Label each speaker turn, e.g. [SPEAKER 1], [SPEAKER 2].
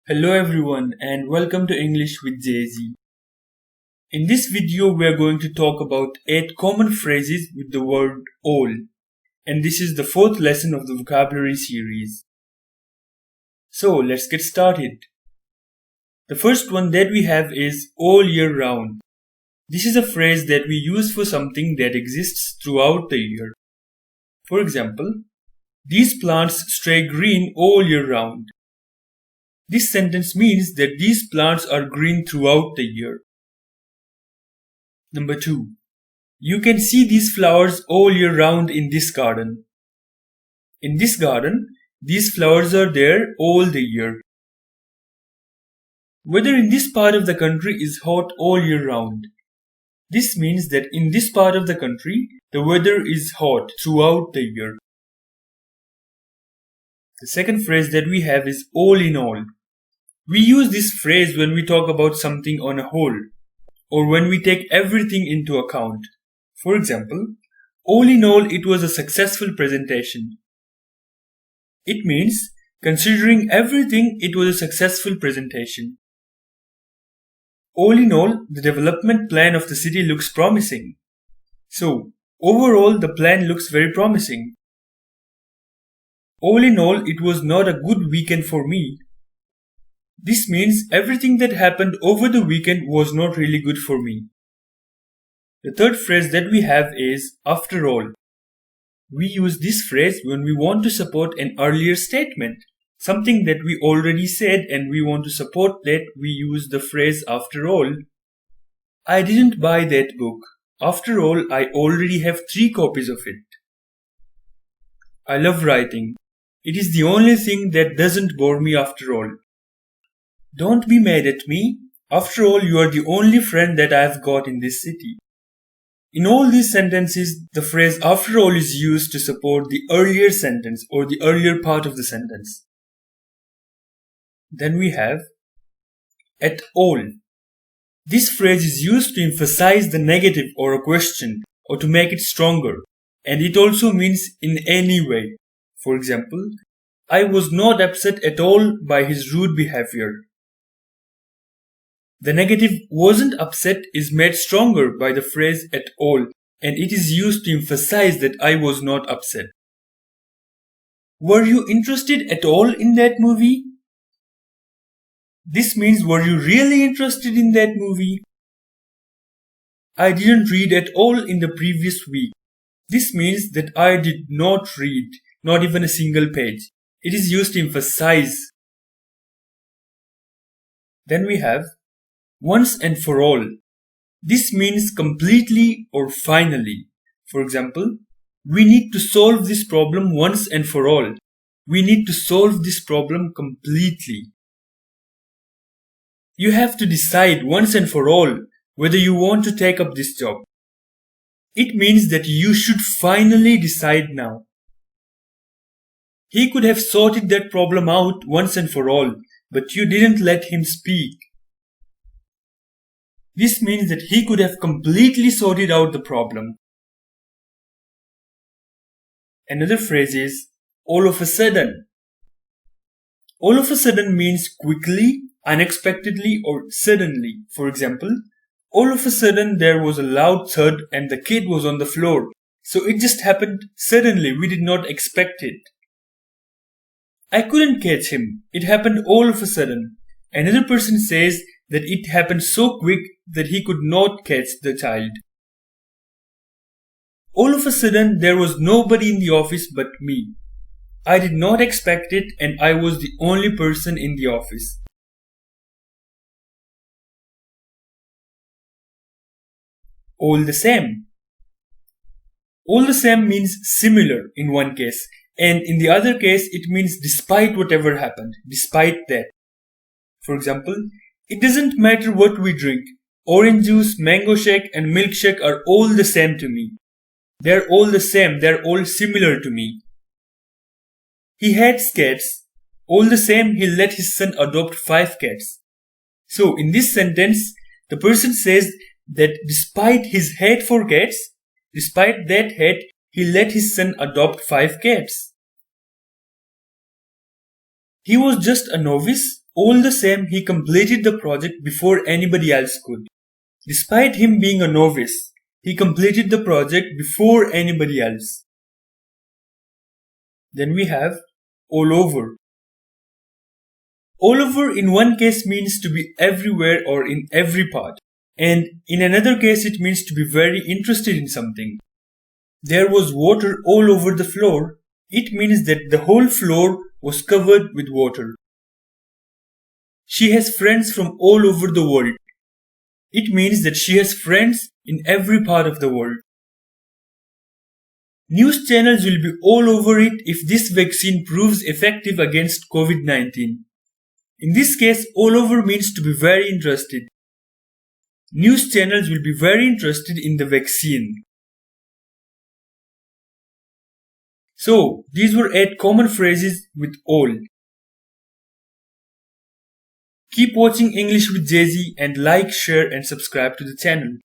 [SPEAKER 1] Hello everyone and welcome to English with Jay-Z. In this video we are going to talk about 8 common phrases with the word all, and this is the 4th lesson of the vocabulary series. So let's get started. The first one that we have is all year round. This is a phrase that we use for something that exists throughout the year. For example, these plants stay green all year round. This sentence means that these plants are green throughout the year. Number 2. You can see these flowers all year round in this garden. In this garden, these flowers are there all the year. Weather in this part of the country is hot all year round. This means that in this part of the country, the weather is hot throughout the year. The second phrase that we have is all in all. We use this phrase when we talk about something on a whole, or when we take everything into account. For example, all in all, it was a successful presentation. It means, considering everything, it was a successful presentation. All in all, the development plan of the city looks promising. So, overall, the plan looks very promising. All in all, it was not a good weekend for me. This means everything that happened over the weekend was not really good for me. The third phrase that we have is after all. We use this phrase when we want to support an earlier statement, something that we already said and we want to support that. We use the phrase after all. I didn't buy that book. After all, I already have 3 copies of it. I love writing. It is the only thing that doesn't bore me after all. Don't be mad at me. After all, you are the only friend that I have got in this city. In all these sentences, the phrase after all is used to support the earlier sentence or the earlier part of the sentence. Then we have at all. This phrase is used to emphasize the negative or a question or to make it stronger, and it also means in any way. For example, I was not upset at all by his rude behavior. The negative wasn't upset is made stronger by the phrase at all, and it is used to emphasize that I was not upset. Were you interested at all in that movie? This means were you really interested in that movie? I didn't read at all in the previous week. This means that I did not read, not even a single page. It is used to emphasize. Then we have once and for all. This means completely or finally. For example, we need to solve this problem once and for all. We need to solve this problem completely. You have to decide once and for all whether you want to take up this job. It means that you should finally decide now. He could have sorted that problem out once and for all, but you didn't let him speak. This means that he could have completely sorted out the problem. Another phrase is all of a sudden. All of a sudden means quickly, unexpectedly, or suddenly. For example, all of a sudden there was a loud thud and the kid was on the floor. So it just happened suddenly. We did not expect it. I couldn't catch him. It happened all of a sudden. Another person says that it happened so quick that he could not catch the child. All of a sudden, there was nobody in the office but me. I did not expect it and I was the only person in the office. All the same. All the same means similar in one case, and in the other case it means despite whatever happened, despite that. For example, it doesn't matter what we drink. Orange juice, mango shake and milkshake are all the same to me. They're all the same, they're all similar to me. He hates cats. All the same, he let his son adopt 5 cats. So in this sentence, the person says that despite his hate for cats, despite that hate, he let his son adopt 5 cats. He was just a novice, all the same he completed the project before anybody else could. Despite him being a novice, he completed the project before anybody else. Then we have all over. All over in one case means to be everywhere or in every part, and in another case it means to be very interested in something. There was water all over the floor. It means that the whole floor was covered with water. She has friends from all over the world. It means that she has friends in every part of the world. News channels will be all over it if this vaccine proves effective against COVID-19. In this case, all over means to be very interested. News channels will be very interested in the vaccine. So, these were 8 common phrases with all. Keep watching English with Jay-Z and like, share and subscribe to the channel.